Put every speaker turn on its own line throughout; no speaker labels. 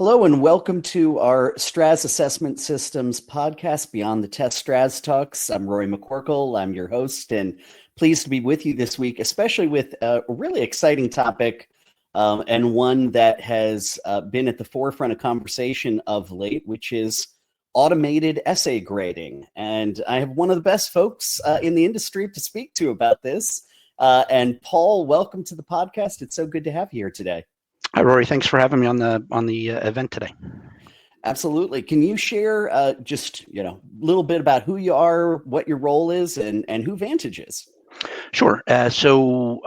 Hello and welcome to our Strasz Assessment Systems podcast, Beyond the Test Strasz Talks. I'm Rory McCorkle. I'm your host and pleased to be with you this week, especially with a really exciting topic and one that has been at the forefront of conversation of late, which is automated essay grading. And I have one of the best folks in the industry to speak to about this. And Paul, welcome to the podcast. It's so good to have you here today.
Hi, Rory. Thanks for having me on the event today.
Absolutely. Can you share just a little bit about who you are, what your role is, and who Vantage is?
Sure. So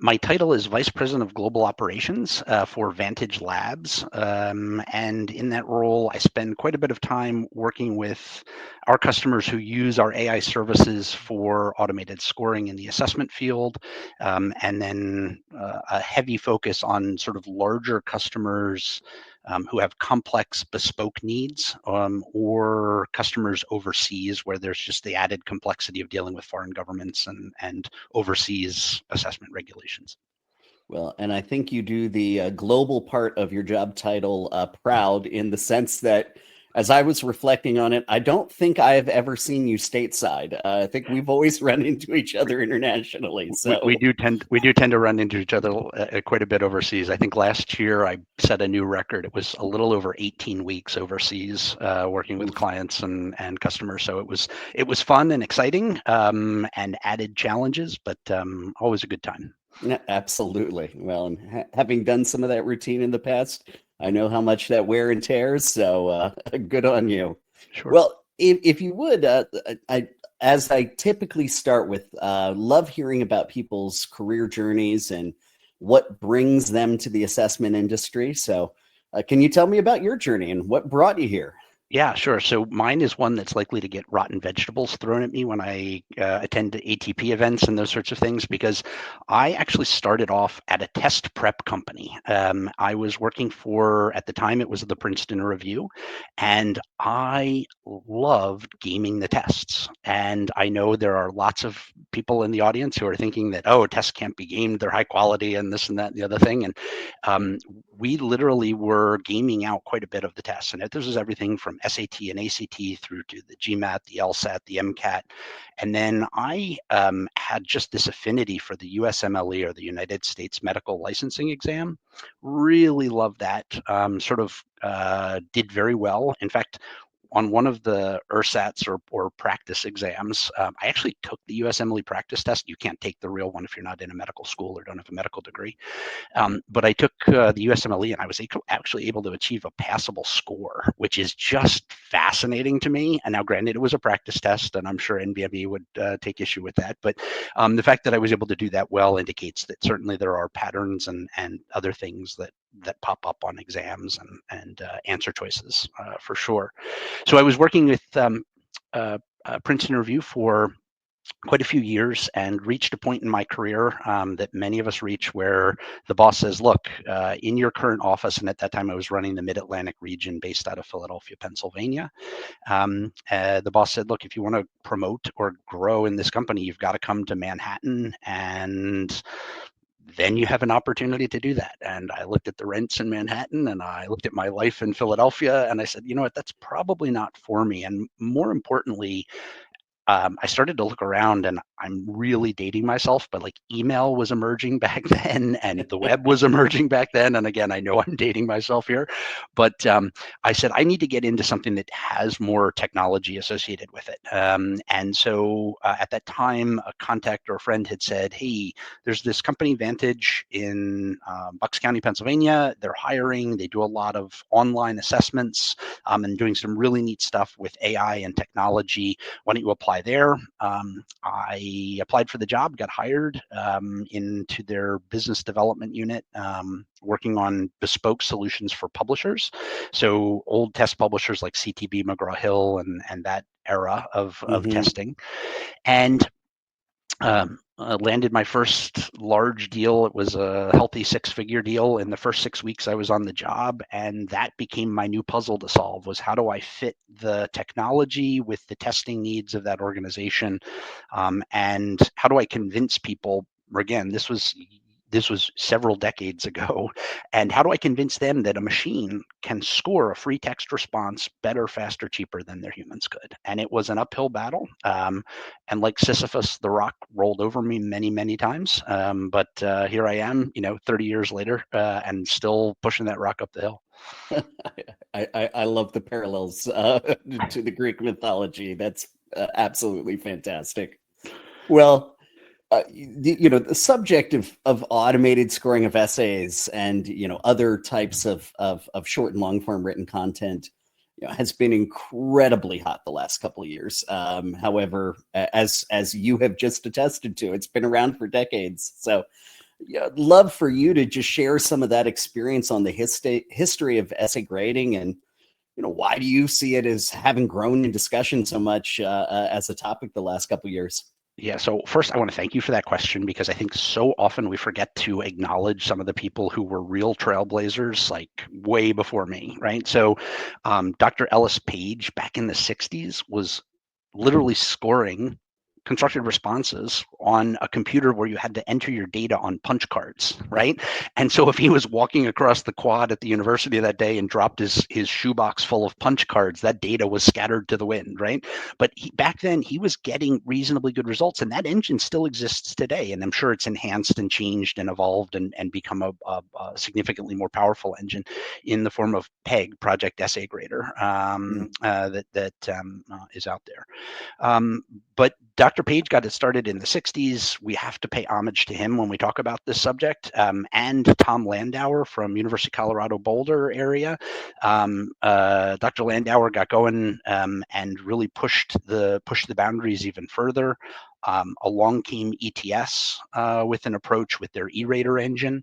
my title is Vice President of Global Operations for Vantage Labs. And in that role, I spend quite a bit of time working with our customers who use our AI services for automated scoring in the assessment field, and then a heavy focus on sort of larger customers who have complex bespoke needs, or customers overseas where there's just the added complexity of dealing with foreign governments and overseas assessment regulations.
Well, and I think you do the global part of your job title proud, in the sense that, as I was reflecting on it, I don't think I have ever seen you stateside. I think we've always run into each other internationally. So
we do tend to run into each other quite a bit overseas. I think last year I set a new record. It was a little over 18 weeks overseas, working with clients and customers. So it was fun and exciting, and added challenges, but always a good time.
Yeah, absolutely. Well, and having done some of that routine in the past, I know how much that wear and tears. So good on you.
Sure.
Well, if you would, as I typically start with, love hearing about people's career journeys and what brings them to the assessment industry. So can you tell me about your journey and what brought you here?
Yeah, sure. So mine is one that's likely to get rotten vegetables thrown at me when I attend ATP events and those sorts of things, because I actually started off at a test prep company. I was working for, at the time, it was the Princeton Review, and I loved gaming the tests. And I know there are lots of people in the audience who are thinking that, oh, tests can't be gamed, they're high quality and this and that and the other thing. And we literally were gaming out quite a bit of the tests. And this was everything from SAT and ACT through to the GMAT, the LSAT, the MCAT. And then I had just this affinity for the USMLE, or the United States Medical Licensing Exam. Really loved that. Did very well. In fact, on one of the ERSATs or practice exams, I actually took the USMLE practice test. You can't take the real one if you're not in a medical school or don't have a medical degree. But I took the USMLE, and I was actually able to achieve a passable score, which is just fascinating to me. And now, granted, it was a practice test, and I'm sure NBME would take issue with that. But the fact that I was able to do that well indicates that certainly there are patterns and other things that pop up on exams and answer choices, for sure. So I was working with Princeton Review for quite a few years, and reached a point in my career that many of us reach, where the boss says, look, in your current office, and at that time I was running the Mid-Atlantic region based out of Philadelphia, Pennsylvania. The boss said, look, if you want to promote or grow in this company, you've got to come to Manhattan, and then you have an opportunity to do that. And I looked at the rents in Manhattan, and I looked at my life in Philadelphia, and I said, you know what, that's probably not for me. And more importantly, I started to look around, and I'm really dating myself, but like email was emerging back then, and the web was emerging back then. And again, I know I'm dating myself here, but I said, I need to get into something that has more technology associated with it. And so at that time, a contact or a friend had said, hey, there's this company, Vantage, in Bucks County, Pennsylvania. They're hiring. They do a lot of online assessments, and doing some really neat stuff with AI and technology. Why don't you apply there? I applied for the job, got hired into their business development unit, working on bespoke solutions for publishers. So old test publishers like CTB, McGraw-Hill, and that era of testing. And landed my first large deal. It was a healthy six-figure deal in the first 6 weeks I was on the job, and that became my new puzzle to solve, was how do I fit the technology with the testing needs of that organization, and how do I convince people. Again, this was This was several decades ago. And how do I convince them that a machine can score a free text response better, faster, cheaper than their humans could? And it was an uphill battle. And like Sisyphus, the rock rolled over me many, many times. But here I am, 30 years later, and still pushing that rock up the hill.
I love the parallels to the Greek mythology. That's absolutely fantastic. Well, the subject of automated scoring of essays and other types of short and long form written content has been incredibly hot the last couple of years. However, as you have just attested to, it's been around for decades. So yeah, I'd love for you to just share some of that experience on the history of essay grading, and why do you see it as having grown in discussion so much as a topic the last couple of years?
Yeah, so first I want to thank you for that question, because I think so often we forget to acknowledge some of the people who were real trailblazers, like way before me, right? So Dr. Ellis Page back in the 60s was literally scoring constructed responses on a computer where you had to enter your data on punch cards, right? And so if he was walking across the quad at the university that day and dropped his shoebox full of punch cards, that data was scattered to the wind, right? But back then he was getting reasonably good results, and that engine still exists today. And I'm sure it's enhanced and changed and evolved and become a significantly more powerful engine in the form of PEG, Project Essay Grader, that is out there. But Dr. Page got it started in the 60s. We have to pay homage to him when we talk about this subject. And Tom Landauer from University of Colorado Boulder area. Dr. Landauer got going and really pushed the boundaries even further. Along came ETS with an approach with their E-Rater engine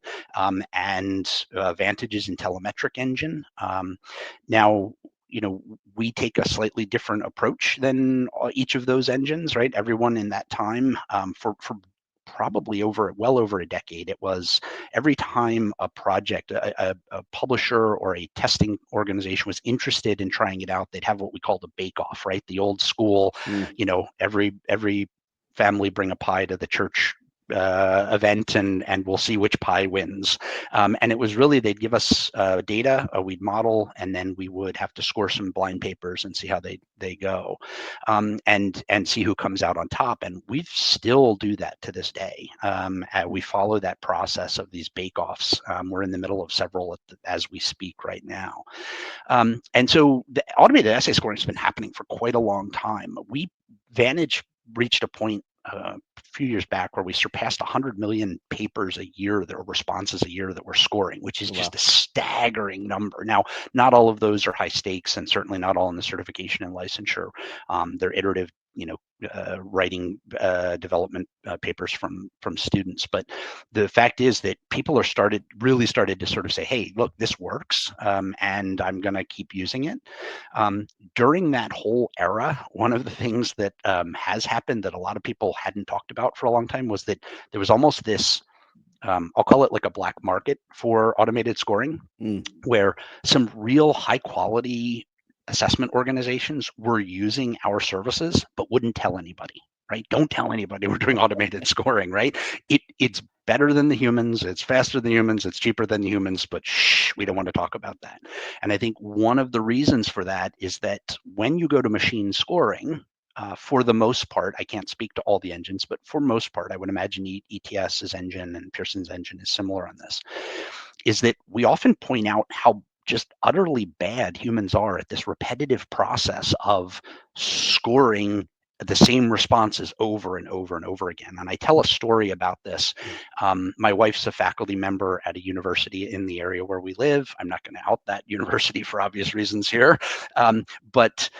and Vantage's telemetric engine. Now, we take a slightly different approach than each of those engines, right? Everyone in that time, for probably well over a decade, it was every time a project, a publisher or a testing organization was interested in trying it out, they'd have what we call the bake-off, right? The old school, every family bring a pie to the church event, and we'll see which pie wins. And it was really, they'd give us data, we'd model, and then we would have to score some blind papers and see how they go, and see who comes out on top. And we still do that to this day. We follow that process of these bake-offs. We're in the middle of several as we speak right now. And so the automated essay scoring has been happening for quite a long time. Vantage reached a point a few years back where we surpassed 100 million papers a year, or responses a year, that we're scoring, which is just a staggering number. Now, not all of those are high stakes, and certainly not all in the certification and licensure. They're iterative, writing development papers from students. But the fact is that people really started to sort of say, hey, look, this works, and I'm going to keep using it. During that whole era, one of the things that has happened that a lot of people hadn't talked about for a long time was that there was almost this, I'll call it like a black market for automated scoring, where some real high quality assessment organizations were using our services but wouldn't tell anybody, right? Don't tell anybody we're doing automated scoring, right? It's better than the humans, it's faster than humans, it's cheaper than the humans, but shh, we don't want to talk about that. And I think one of the reasons for that is that when you go to machine scoring, for the most part, I can't speak to all the engines, but for most part, I would imagine ETS's engine and Pearson's engine is similar on this, is that we often point out how just utterly bad humans are at this repetitive process of scoring the same responses over and over and over again. And I tell a story about this. My wife's a faculty member at a university in the area where we live. I'm not going to out that university for obvious reasons here. But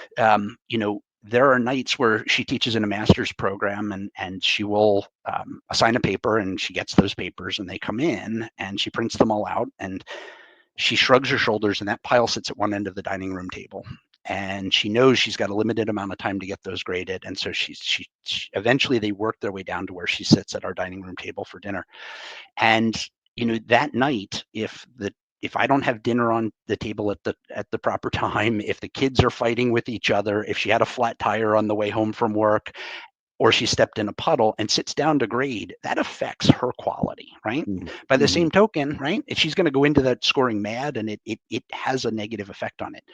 there are nights where she teaches in a master's program, and she will assign a paper, and she gets those papers and they come in and she prints them all out, and she shrugs her shoulders, and that pile sits at one end of the dining room table. And she knows she's got a limited amount of time to get those graded. And so she eventually they work their way down to where she sits at our dining room table for dinner. And that night, if I don't have dinner on the table at the proper time, if the kids are fighting with each other, if she had a flat tire on the way home from work, or she stepped in a puddle and sits down to grade, that affects her quality, right? By the same token, right, if she's going to go into that scoring mad and it has a negative effect on it.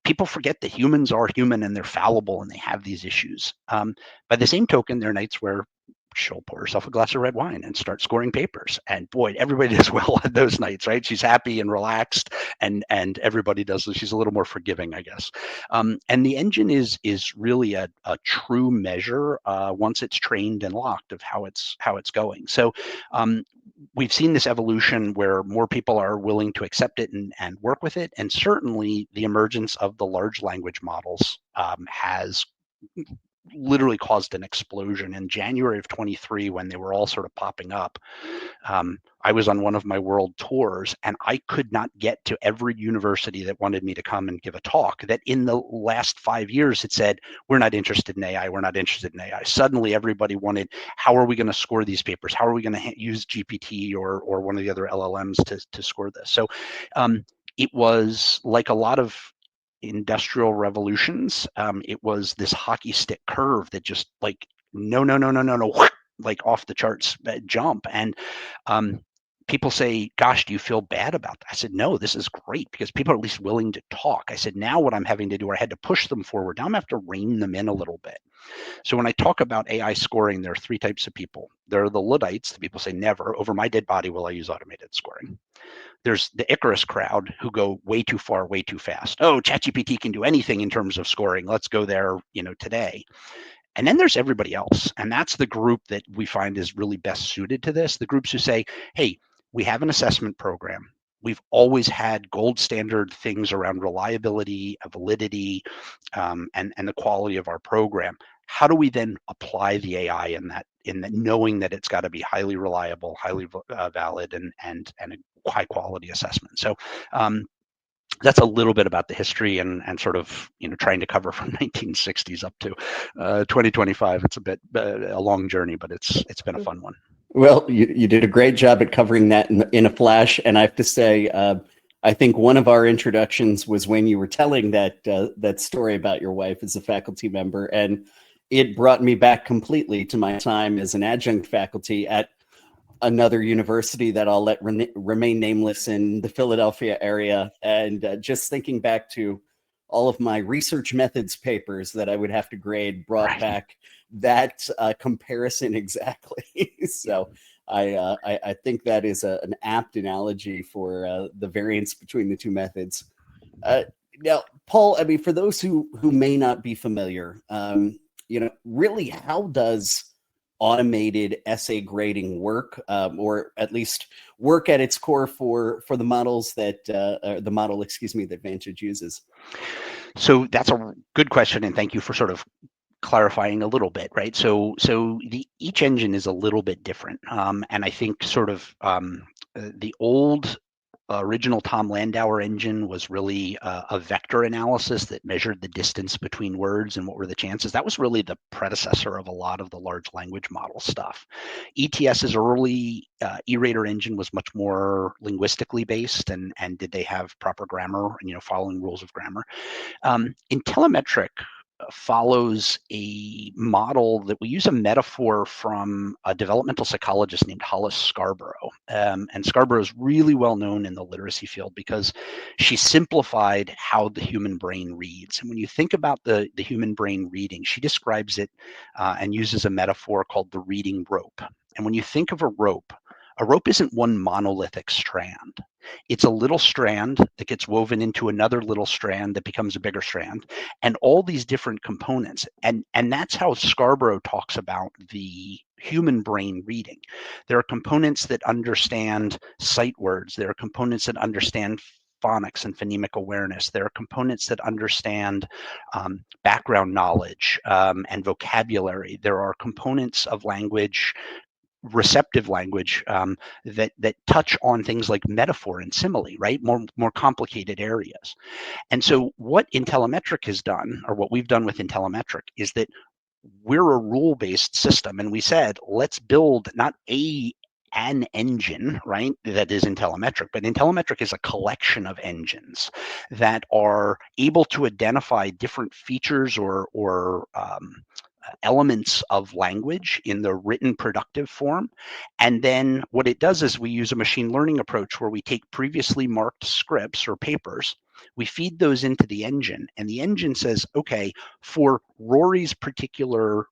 People forget that humans are human and they're fallible and they have these issues. By the same token, there are nights where she'll pour herself a glass of red wine and start scoring papers. And boy, everybody does well on those nights, right? She's happy and relaxed, and everybody does. She's a little more forgiving, I guess. And the engine is really a true measure once it's trained and locked of how it's going. So we've seen this evolution where more people are willing to accept it and work with it. And certainly the emergence of the large language models has literally caused an explosion. In January of 23, when they were all sort of popping up, I was on one of my world tours and I could not get to every university that wanted me to come and give a talk that in the last 5 years had said, we're not interested in AI, we're not interested in AI. Suddenly everybody wanted, how are we going to score these papers? How are we going to use GPT or one of the other LLMs to score this? So it was like a lot of industrial revolutions. It was this hockey stick curve that just like, no, like off the charts jump. And people say, gosh, do you feel bad about that? I said, no, this is great because people are at least willing to talk. I said, now what I'm having to do, I had to push them forward. Now I'm going to have to rein them in a little bit. So when I talk about AI scoring, there are three types of people. There are the Luddites, the people say, never, over my dead body will I use automated scoring. There's the Icarus crowd who go way too far, way too fast. Oh, ChatGPT can do anything in terms of scoring. Let's go there, today. And then there's everybody else. And that's the group that we find is really best suited to this. The groups who say, hey, we have an assessment program. We've always had gold standard things around reliability, validity, and the quality of our program. How do we then apply the AI in that knowing that it's got to be highly reliable, highly valid, and a high quality assessment? So that's a little bit about the history and sort of trying to cover from 1960s up to 2025. It's a bit a long journey, but it's been a fun one.
Well, you did a great job at covering that in a flash, and I have to say, I think one of our introductions was when you were telling that story about your wife as a faculty member, and it brought me back completely to my time as an adjunct faculty at another university that I'll let remain nameless in the Philadelphia area. And just thinking back to all of my research methods papers that I would have to grade brought back that comparison exactly. So I think that is an apt analogy for the variance between the two methods. Now, Paul, I mean, for those who may not be familiar, really, how does automated essay grading work, or at least work at its core for the models that the model, that Vantage uses?
So that's a good question, and thank you for sort of clarifying a little bit, right? So each engine is a little bit different, and I think sort of the old original Tom Landauer engine was really a vector analysis that measured the distance between words and what were the chances. That was really the predecessor of a lot of the large language model stuff. ETS's early E-Rater engine was much more linguistically based, and did they have proper grammar, following rules of grammar. Intellimetric follows a model that we use a metaphor from a developmental psychologist named Hollis Scarborough. And Scarborough is really well known in the literacy field because she simplified how the human brain reads. And when you think about the human brain reading, she describes it and uses a metaphor called the reading rope. And when you think of a rope isn't one monolithic strand. It's a little strand that gets woven into another little strand that becomes a bigger strand, and all these different components. And that's how Scarborough talks about the human brain reading. There are components that understand sight words. There are components that understand phonics and phonemic awareness. There are components that understand background knowledge and vocabulary. There are components of language, receptive language, that touch on things like metaphor and simile, right? More complicated areas. And so what Intellimetric has done, or what we've done with Intellimetric, is that we're a rule-based system, and we said, let's build not an engine, right, that is Intellimetric, but Intellimetric is a collection of engines that are able to identify different features or elements of language in the written productive form. And then what it does is we use a machine learning approach where we take previously marked scripts or papers, we feed those into the engine, and the engine says, okay, for Rory's particular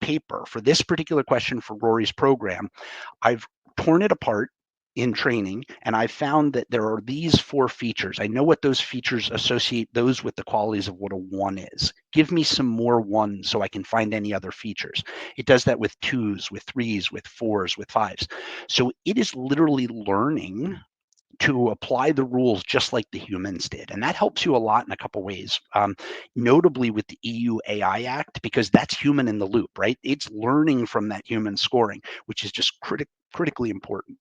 paper, for this particular question for Rory's program, I've torn it apart in training, and I found that there are these 4 features. I know what those features associate those with the qualities of what a 1 is. Give me some more 1s so I can find any other features. It does that with 2s, with 3s, with 4s, with 5s. So it is literally learning to apply the rules just like the humans did. And that helps you a lot in a couple ways, notably with the EU AI Act, because that's human in the loop, right? It's learning from that human scoring, which is just critically important.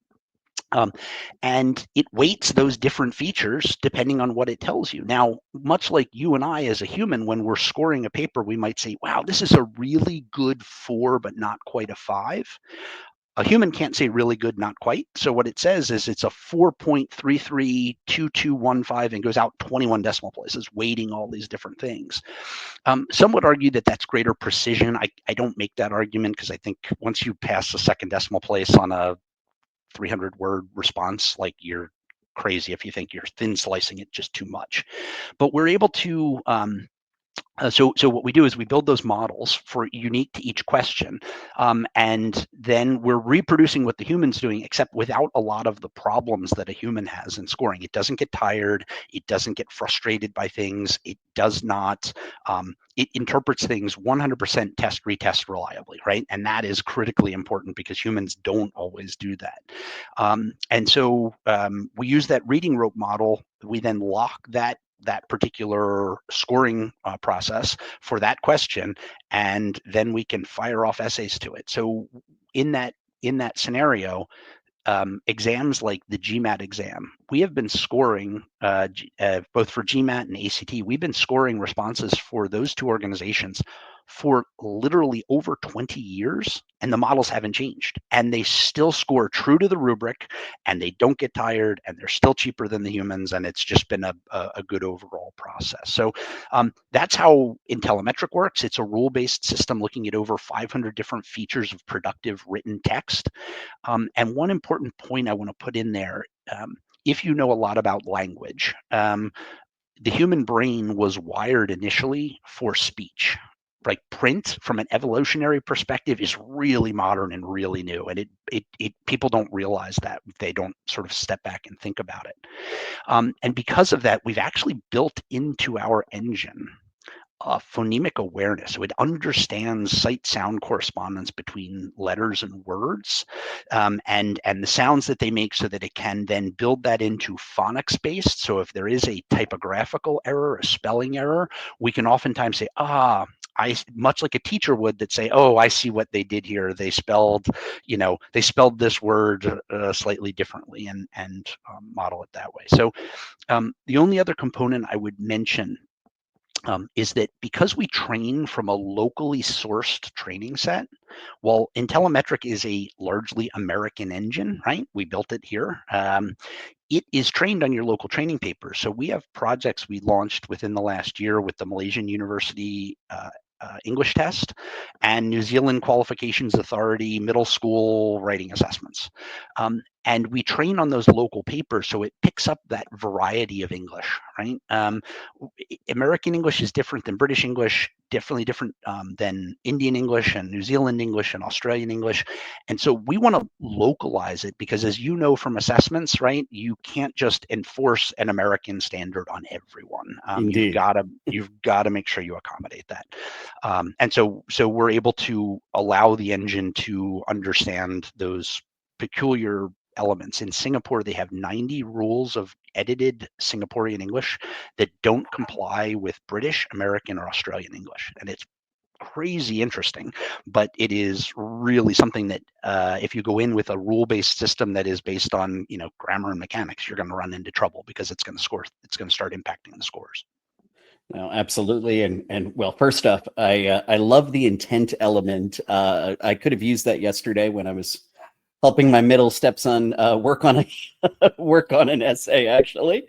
And it weights those different features depending on what it tells you. Now, much like you and I as a human, when we're scoring a paper, we might say, wow, this is a really good 4, but not quite a 5. A human can't say really good, not quite. So what it says is it's a 4.332215 and goes out 21 decimal places, weighting all these different things. Some would argue that that's greater precision. I don't make that argument because I think once you pass the second decimal place on a 300-word response, like you're crazy if you think you're thin slicing it just too much. But we're able to so what we do is we build those models for unique to each question, and then we're reproducing what the human's doing, except without a lot of the problems that a human has in scoring. It doesn't get tired. It doesn't get frustrated by things. It does not. It interprets things 100% test retest reliably, right? And that is critically important because humans don't always do that. And so we use that reading rope model. We then lock that particular scoring process for that question, and then we can fire off essays to it. So in that scenario, exams like the GMAT exam, we have been scoring both for GMAT and ACT. We've been scoring responses for those 2 organizations for literally over 20 years, and the models haven't changed, and they still score true to the rubric, and they don't get tired, and they're still cheaper than the humans, and it's just been a good overall process. So that's how Intellimetric works. It's a rule-based system looking at over 500 different features of productive written text. And one important point I want to put in there, if you know a lot about language, the human brain was wired initially for speech. Like print, from an evolutionary perspective, is really modern and really new, and it people don't realize that if they don't sort of step back and think about it. And because of that, we've actually built into our engine phonemic awareness. So it understands sight-sound correspondence between letters and words, and the sounds that they make, so that it can then build that into phonics-based. So if there is a typographical error, a spelling error, we can oftentimes say, much like a teacher would, that say, oh, I see what they did here. They spelled this word slightly differently, and model it that way. So the only other component I would mention is that because we train from a locally sourced training set, while Intellimetric is a largely American engine, right? We built it here. It is trained on your local training papers. So we have projects we launched within the last year with the Malaysian University English test and New Zealand Qualifications Authority middle school writing assessments. And we train on those local papers, so it picks up that variety of English, right? American English is different than British English, definitely different than Indian English and New Zealand English and Australian English. And so we want to localize it because, as you know from assessments, right, you can't just enforce an American standard on everyone.
Indeed.
You've got to make sure you accommodate that. And so we're able to allow the engine to understand those peculiar elements. In Singapore, they have 90 rules of edited Singaporean English that don't comply with British, American, or Australian English. And it's crazy interesting, but it is really something that if you go in with a rule-based system that is based on grammar and mechanics, you're going to run into trouble because it's going to start impacting the scores.
No, absolutely. And well, first off, I love the intent element. I could have used that yesterday when I was helping my middle stepson work on an essay, actually.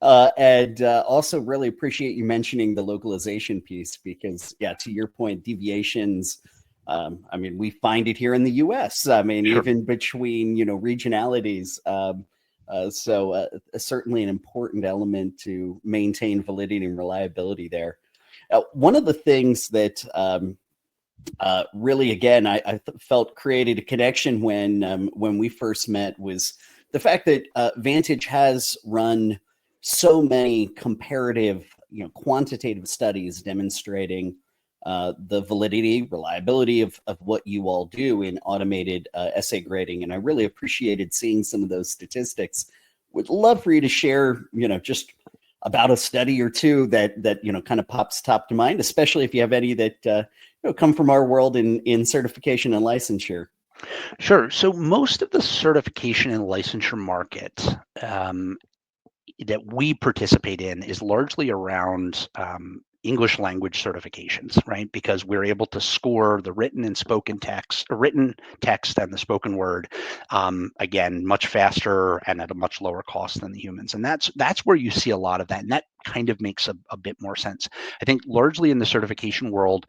And also really appreciate you mentioning the localization piece because, yeah, to your point, deviations. I mean, we find it here in the U.S. I mean,
Sure.
even between regionalities. So certainly an important element to maintain validity and reliability there. One of the things that really, again, I felt created a connection when we first met was the fact that Vantage has run so many comparative, quantitative studies demonstrating the validity, reliability of what you all do in automated essay grading, and I really appreciated seeing some of those statistics. Would love for you to share, just about a study or two that kind of pops top to mind, especially if you have any that come from our world in certification and licensure.
Sure. So most of the certification and licensure market that we participate in is largely around English language certifications, right? Because we're able to score the written and spoken text, written text and the spoken word, again, much faster and at a much lower cost than the humans. And that's where you see a lot of that. And that kind of makes a bit more sense. I think largely in the certification world,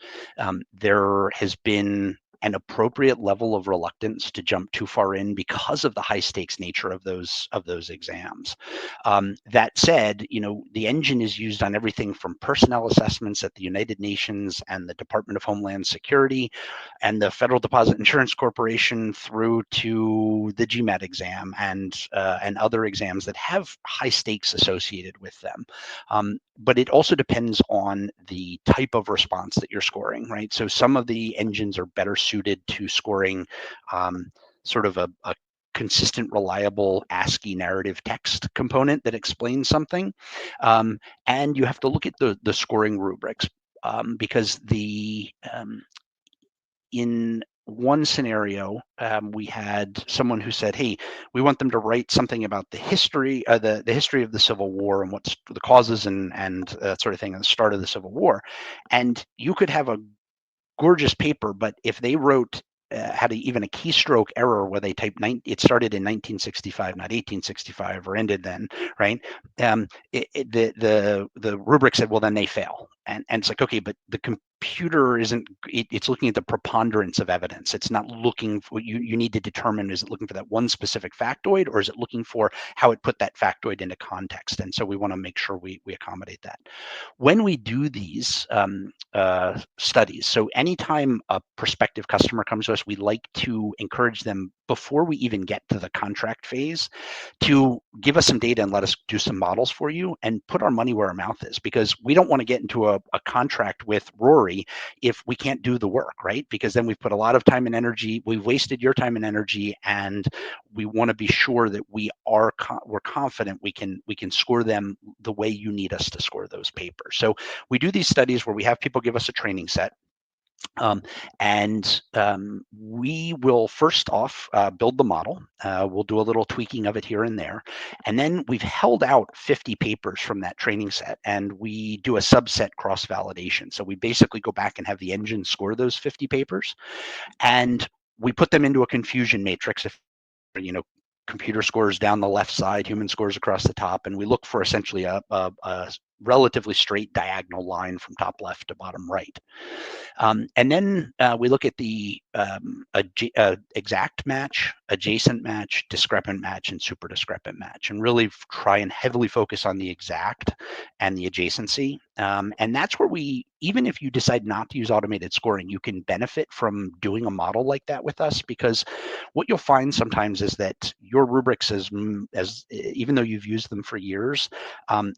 there has been an appropriate level of reluctance to jump too far in because of the high stakes nature of those exams. That said, the engine is used on everything from personnel assessments at the United Nations and the Department of Homeland Security and the Federal Deposit Insurance Corporation through to the GMAT exam and other exams that have high stakes associated with them. But it also depends on the type of response that you're scoring, right? So some of the engines are better suited to scoring sort of a consistent, reliable ASCII narrative text component that explains something. And you have to look at the scoring rubrics because in one scenario, we had someone who said, "Hey, we want them to write something about the history, the history of the Civil War and what's the causes and that sort of thing, and the start of the Civil War." And you could have a gorgeous paper, but if they wrote had even a keystroke error where they typed it started in 1965, not 1865, or ended then, right? The rubric said, well, then they fail, and it's like, okay, but the computer isn't. It's looking at the preponderance of evidence. It's not looking for you need to determine, is it looking for that one specific factoid, or is it looking for how it put that factoid into context? And so we want to make sure we accommodate that when we do these studies. So anytime a prospective customer comes to us, we like to encourage them before we even get to the contract phase to give us some data and let us do some models for you and put our money where our mouth is, because we don't want to get into a contract with Rory if we can't do the work, right? Because then we've put a lot of time and energy, we've wasted your time and energy, and we want to be sure that we're confident we can score them the way you need us to score those papers. So we do these studies where we have people give us a training set. And we will first off build the model. We'll do a little tweaking of it here and there. And then we've held out 50 papers from that training set, and we do a subset cross-validation. So we basically go back and have the engine score those 50 papers, and we put them into a confusion matrix. If computer scores down the left side, human scores across the top, and we look for essentially a relatively straight diagonal line from top left to bottom right. And then we look at the exact match, adjacent match, discrepant match, and super discrepant match, and really try and heavily focus on the exact and the adjacency. And that's where even if you decide not to use automated scoring, you can benefit from doing a model like that with us, because what you'll find sometimes is that your rubrics, as even though you've used them for years,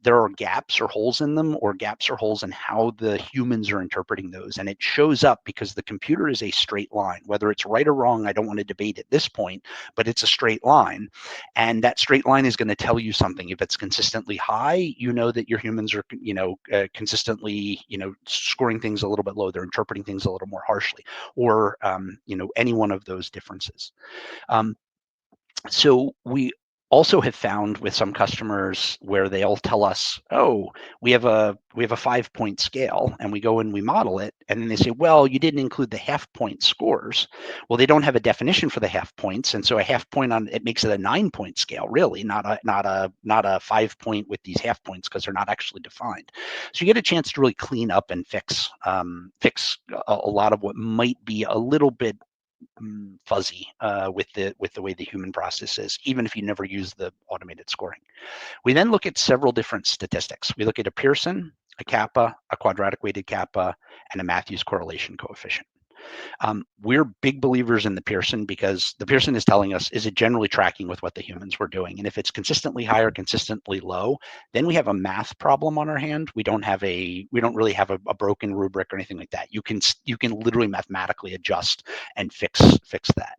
there are gaps or holes in them, or gaps or holes in how the humans are interpreting those. And it shows up because the computer is a straight line. Whether it's right or wrong, I don't want to debate at this point, but it's a straight line. And that straight line is going to tell you something. If it's consistently high, you know that your humans are, consistently, scoring things a little bit low. They're interpreting things a little more harshly, or, any one of those differences. So we also have found with some customers where they'll tell us, oh, we have a 5-point scale, and we go and we model it, and then they say, well, you didn't include the half point scores. Well, they don't have a definition for the half points, and so a half point on it makes it a 9-point scale, really, not a 5-point with these half points, because they're not actually defined. So you get a chance to really clean up and fix a lot of what might be a little bit fuzzy with the way the human process is, even if you never use the automated scoring. We then look at several different statistics. We look at a Pearson, a kappa, a quadratic weighted kappa, and a Matthews correlation coefficient. We're big believers in the Pearson, because the Pearson is telling us, is it generally tracking with what the humans were doing? And if it's consistently high or consistently low, then we have a math problem on our hand. We don't really have a broken rubric or anything like that. You can literally mathematically adjust and fix that.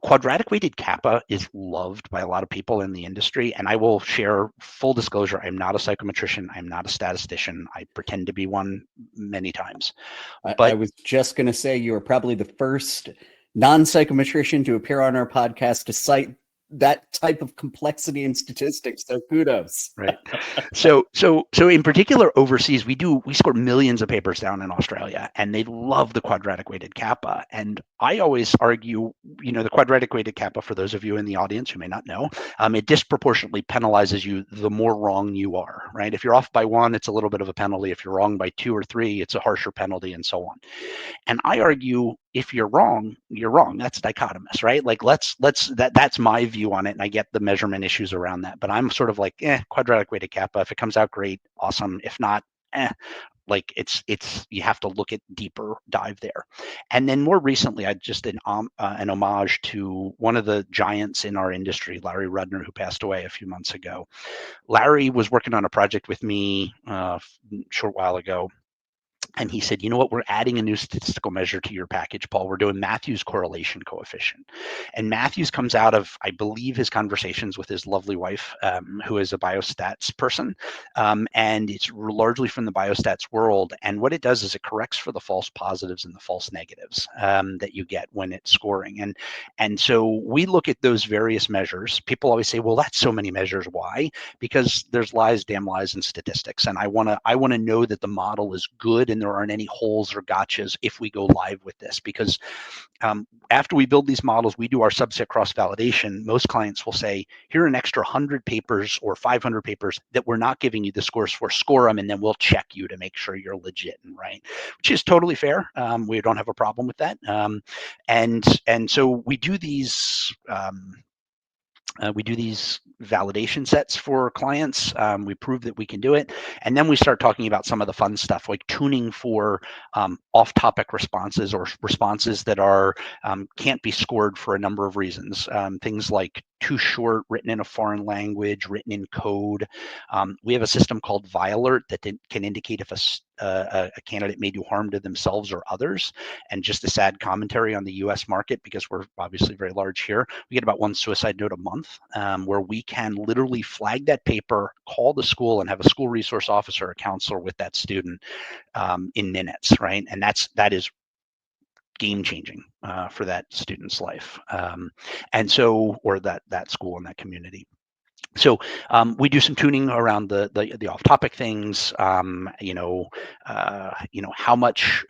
Quadratic weighted kappa is loved by a lot of people in the industry, and I will share full disclosure. I'm not a psychometrician. I'm not a statistician. I pretend to be one many times.
I was just going to say you are probably the first non-psychometrician to appear on our podcast to cite that type of complexity in statistics. So kudos.
Right. So in particular, overseas, we score millions of papers down in Australia, and they love the quadratic weighted kappa. And I always argue, the quadratic weighted kappa, for those of you in the audience who may not know, it disproportionately penalizes you the more wrong you are, right? If you're off by 1, it's a little bit of a penalty. If you're wrong by 2 or 3, it's a harsher penalty, and so on. And I argue, if you're wrong, you're wrong. That's dichotomous, right? Like that's my view on it, and I get the measurement issues around that. But I'm sort of like, quadratic weighted kappa. If it comes out great, awesome. If not, like it's you have to look at deeper dive there. And then more recently, I just an homage to one of the giants in our industry, Larry Rudner, who passed away a few months ago. Larry was working on a project with me a short while ago. And he said, you know what, we're adding a new statistical measure to your package, Paul. We're doing Matthews correlation coefficient. And Matthews comes out of, I believe, his conversations with his lovely wife, who is a biostats person. And it's largely from the biostats world. And what it does is it corrects for the false positives and the false negatives that you get when it's scoring. And so we look at those various measures. People always say, well, that's so many measures. Why? Because there's lies, damn lies, in statistics. And I want to know that the model is good and there aren't any holes or gotchas if we go live with this, because after we build these models, we do our subset cross validation. Most clients will say, here are an extra 100 papers or 500 papers that we're not giving you the scores for. Score them, and then we'll check you to make sure you're legit and right, which is totally fair. We don't have a problem with that. And so we do these. We do these validation sets for clients. We prove that we can do it. And then we start talking about some of the fun stuff, like tuning for off-topic responses, or responses that are can't be scored for a number of reasons. Things like too short, written in a foreign language, written in code. We have a system called ViAlert that can indicate if a candidate may do harm to themselves or others. And just a sad commentary on the US market, because we're obviously very large here, we get about 1 suicide note a month, where we can literally flag that paper, call the school, and have a school resource officer or counselor with that student in minutes, right? And that is game changing for that student's life. And so, or that school and that community. So we do some tuning around the off-topic things. How much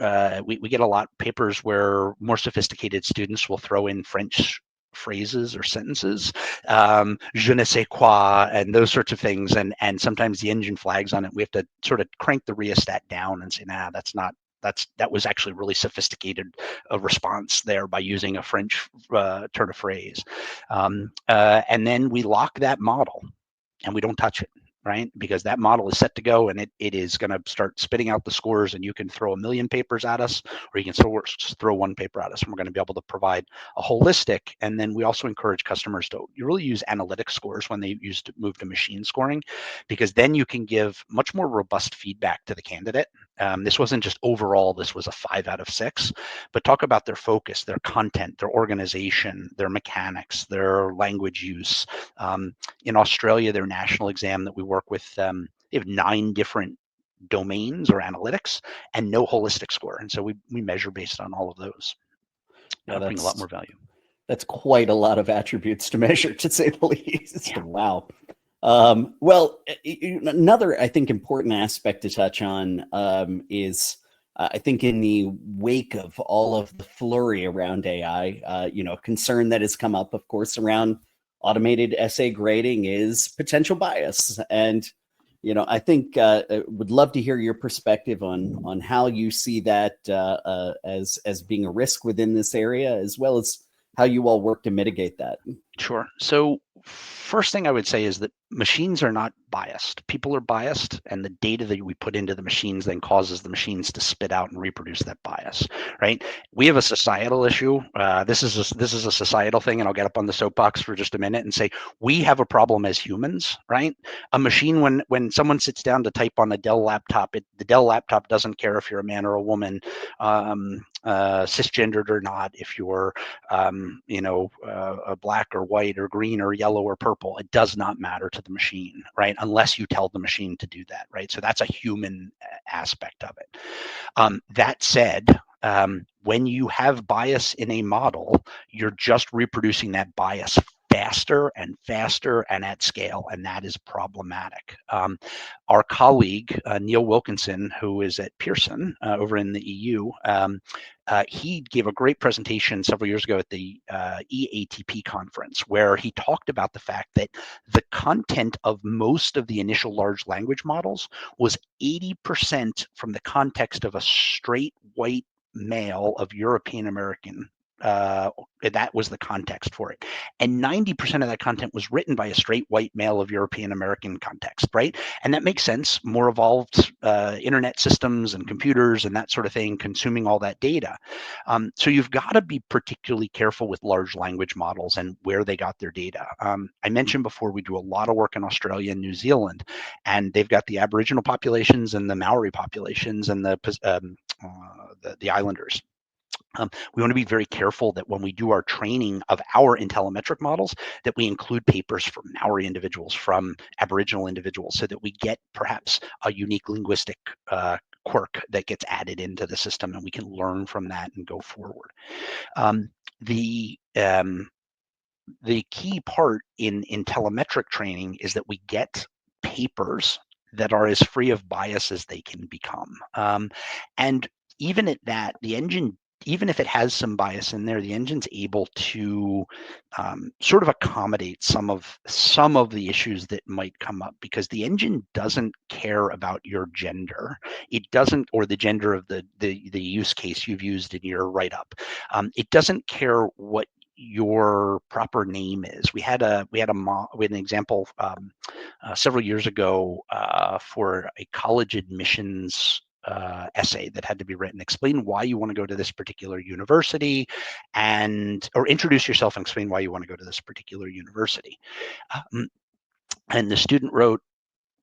we get a lot of papers where more sophisticated students will throw in French phrases or sentences, je ne sais quoi, and those sorts of things. And sometimes the engine flags on it. We have to sort of crank the rheostat down and say, nah, that was actually really sophisticated response there by using a French turn of phrase. And then we lock that model and we don't touch it, right? Because that model is set to go, and it is going to start spitting out the scores, and you can throw 1 million papers at us, or you can just throw 1 paper at us, and we're going to be able to provide a holistic. And then we also encourage customers to really use analytic scores when they move to machine scoring, because then you can give much more robust feedback to the candidate. This wasn't just overall, this was a 5 out of 6, but talk about their focus, their content, their organization, their mechanics, their language use. In Australia, their national exam that we work with, they have 9 different domains or analytics and no holistic score. And so we measure based on all of those, bring a lot more value.
That's quite a lot of attributes to measure, to say the least.
Yeah.
Wow. Well, another, I think, important aspect to touch on is, I think, in the wake of all of the flurry around AI, concern that has come up, of course, around automated essay grading is potential bias. And, I think would love to hear your perspective on how you see that as being a risk within this area, as well as how you all work to mitigate that.
Sure. So first thing I would say is that machines are not biased. People are biased, and the data that we put into the machines then causes the machines to spit out and reproduce that bias, right? We have a societal issue. This is a societal thing, and I'll get up on the soapbox for just a minute and say we have a problem as humans, right? A machine, when someone sits down to type on a Dell laptop, the Dell laptop doesn't care if you're a man or a woman, cisgendered or not, if you're black or white or green or yellow or purple. It does not matter to the machine, right? Unless you tell the machine to do that, right? So that's a human aspect of it. That said, when you have bias in a model, you're just reproducing that bias faster and faster and at scale, and that is problematic. Our colleague, Neil Wilkinson, who is at Pearson over in the EU, he gave a great presentation several years ago at the EATP conference, where he talked about the fact that the content of most of the initial large language models was 80% from the context of a straight white male of European American. That was the context for it. And 90% of that content was written by a straight white male of European American context, right? And that makes sense. More evolved internet systems and computers and that sort of thing consuming all that data. So you've got to be particularly careful with large language models and where they got their data. I mentioned before, we do a lot of work in Australia and New Zealand, and they've got the Aboriginal populations and the Maori populations and the islanders. We want to be very careful that when we do our training of our intellimetric models, that we include papers from Maori individuals, from Aboriginal individuals, so that we get perhaps a unique linguistic quirk that gets added into the system, and we can learn from that and go forward. The key part in telemetric training is that we get papers that are as free of bias as they can become. And even at that, the engine, even if it has some bias in there, the engine's able to sort of accommodate some of the issues that might come up, because the engine doesn't care about your gender. It doesn't, or the gender of the use case you've used in your write-up. It doesn't care what your proper name is. We had an example several years ago for a college admissions essay that had to be written. Explain why you want to go to this particular university, or introduce yourself and explain why you want to go to this particular university. And the student wrote,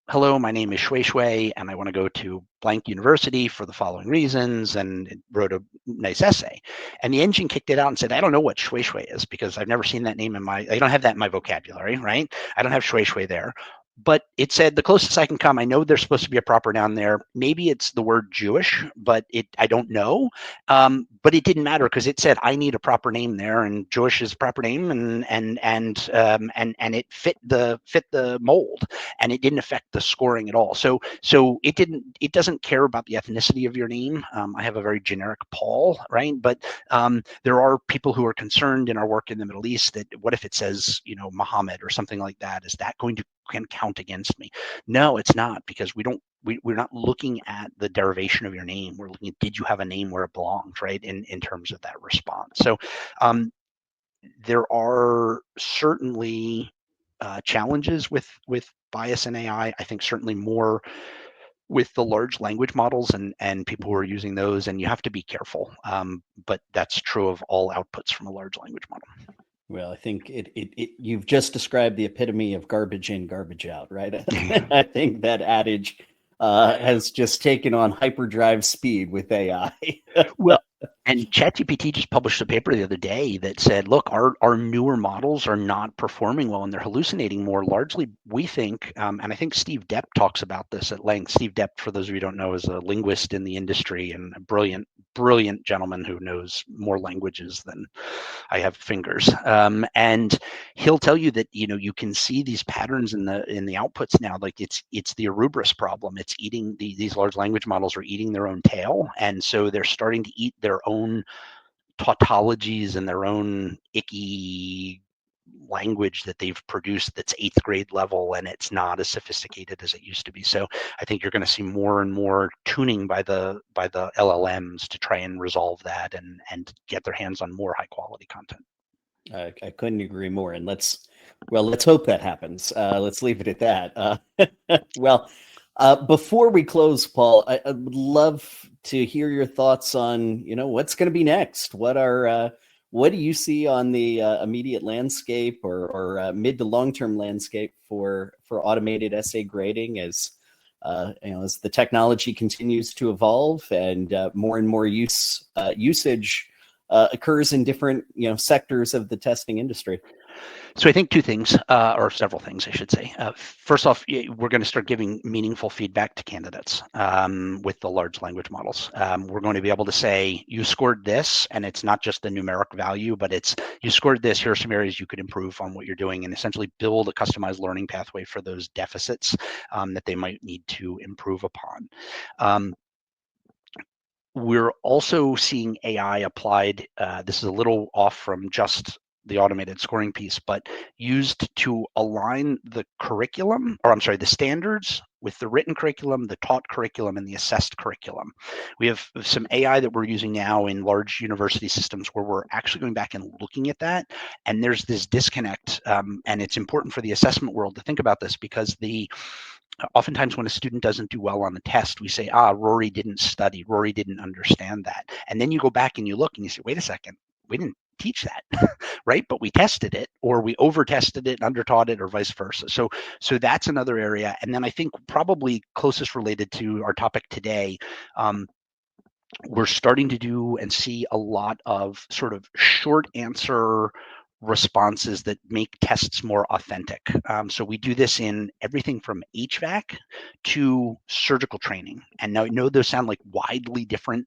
"Hello, my name is Shui Shui, and I want to go to blank university for the following reasons," and it wrote a nice essay. And the engine kicked it out and said, "I don't know what Shui Shui is, because I've never seen that name I don't have that in my vocabulary, right? I don't have Shui Shui there." But it said, the closest I can come, I know there's supposed to be a proper noun there. Maybe it's the word Jewish, but I don't know. But it didn't matter, because it said I need a proper name there, and Jewish is a proper name, and it fit the mold, and it didn't affect the scoring at all. So it doesn't care about the ethnicity of your name. I have a very generic Paul, right? But there are people who are concerned in our work in the Middle East that, what if it says, Muhammad or something like that? Is that going to can count against me? No, it's not, because we're not looking at the derivation of your name. We're looking at, did you have a name where it belongs, right? In terms of that response. So there are certainly challenges with bias in AI. I think certainly more with the large language models and people who are using those, and you have to be careful. But that's true of all outputs from a large language model.
Well, I think you've just described the epitome of garbage in, garbage out, right? I think that adage has just taken on hyperdrive speed with AI.
Well, and ChatGPT just published a paper the other day that said, look, our newer models are not performing well, and they're hallucinating more. Largely, we think, and I think Steve Depp talks about this at length. Steve Depp, for those of you who don't know, is a linguist in the industry and a brilliant brilliant gentleman who knows more languages than I have fingers. And he'll tell you that, you can see these patterns in the outputs now. Like it's the Ouroboros problem. It's eating these large language models are eating their own tail, and so they're starting to eat their own tautologies and their own icky language that they've produced that's 8th grade level, and it's not as sophisticated as it used to be. So I think you're going to see more and more tuning by the LLMs to try and resolve that and get their hands on more high quality content.
I couldn't agree more. And let's hope that happens. Let's leave it at that. Before we close, Paul, I would love to hear your thoughts on, what's going to be next. What do you see on the immediate landscape or mid to long-term landscape for automated essay grading as the technology continues to evolve and more and more usage occurs in different sectors of the testing industry?
So I think two things, or several things, I should say. First off, we're going to start giving meaningful feedback to candidates with the large language models. We're going to be able to say, you scored this, and it's not just the numeric value, but it's, you scored this, here are some areas you could improve on what you're doing, and essentially build a customized learning pathway for those deficits that they might need to improve upon. We're also seeing AI applied. This is a little off from just the automated scoring piece, but used to align the curriculum, or I'm sorry, the standards with the written curriculum, the taught curriculum, and the assessed curriculum. We have some AI that we're using now in large university systems where we're actually going back and looking at that. And there's this disconnect, and it's important for the assessment world to think about this, because oftentimes when a student doesn't do well on the test, we say, Rory didn't study, Rory didn't understand that. And then you go back and you look and you say, wait a second, we didn't teach that, right? But we tested it, or we over tested it, undertaught it, or vice versa. So that's another area. And then I think probably closest related to our topic today, we're starting to do and see a lot of sort of short answer responses that make tests more authentic. So we do this in everything from HVAC to surgical training. And now I know those sound like widely different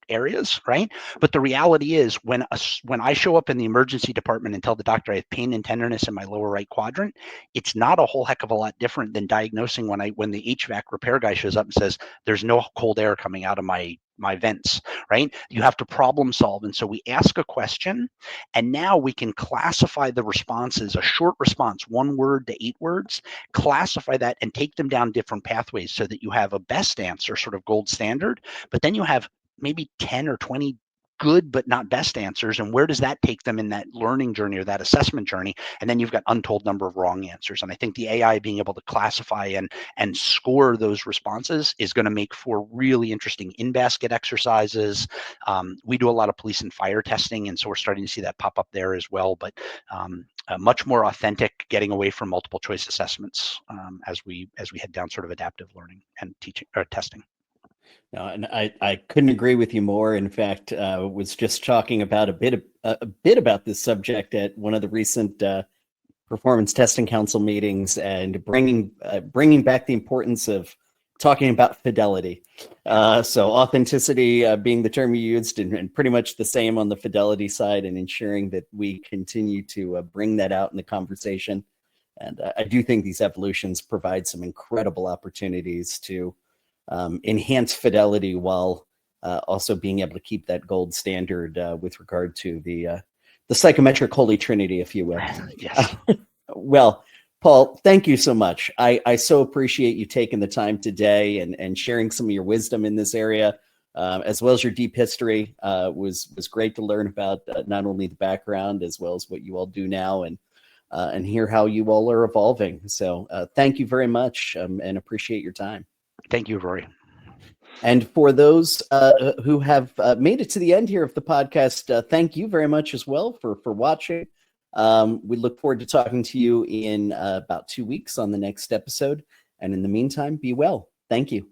areas, right? But the reality is when I show up in the emergency department and tell the doctor I have pain and tenderness in my lower right quadrant, it's not a whole heck of a lot different than diagnosing when the HVAC repair guy shows up and says, there's no cold air coming out of my vents, right? You have to problem solve. And so we ask a question, and now we can classify the responses, a short response, 1 word to 8 words, classify that and take them down different pathways so that you have a best answer, sort of gold standard, but then you have maybe 10 or 20 good but not best answers, and where does that take them in that learning journey or that assessment journey? And then you've got untold number of wrong answers. And I think the AI being able to classify and score those responses is going to make for really interesting in-basket exercises. We do a lot of police and fire testing, and so we're starting to see that pop up there as well, but much more authentic, getting away from multiple choice assessments as we head down sort of adaptive learning and teaching or testing.
No, and I couldn't agree with you more. In fact, was just talking about a bit about this subject at one of the recent Performance Testing Council meetings, and bringing back the importance of talking about fidelity. So authenticity being the term you used, and pretty much the same on the fidelity side, and ensuring that we continue to bring that out in the conversation. And I do think these evolutions provide some incredible opportunities to enhance fidelity while also being able to keep that gold standard with regard to the psychometric holy trinity, if you will.
Yes.
Well, Paul, thank you so much. I so appreciate you taking the time today and sharing some of your wisdom in this area, as well as your deep history. Was great to learn about not only the background as well as what you all do now, and hear how you all are evolving. So thank you very much, and appreciate your time.
Thank you, Rory.
And for those who have made it to the end here of the podcast, thank you very much as well for watching. We look forward to talking to you in about 2 weeks on the next episode. And in the meantime, be well. Thank you.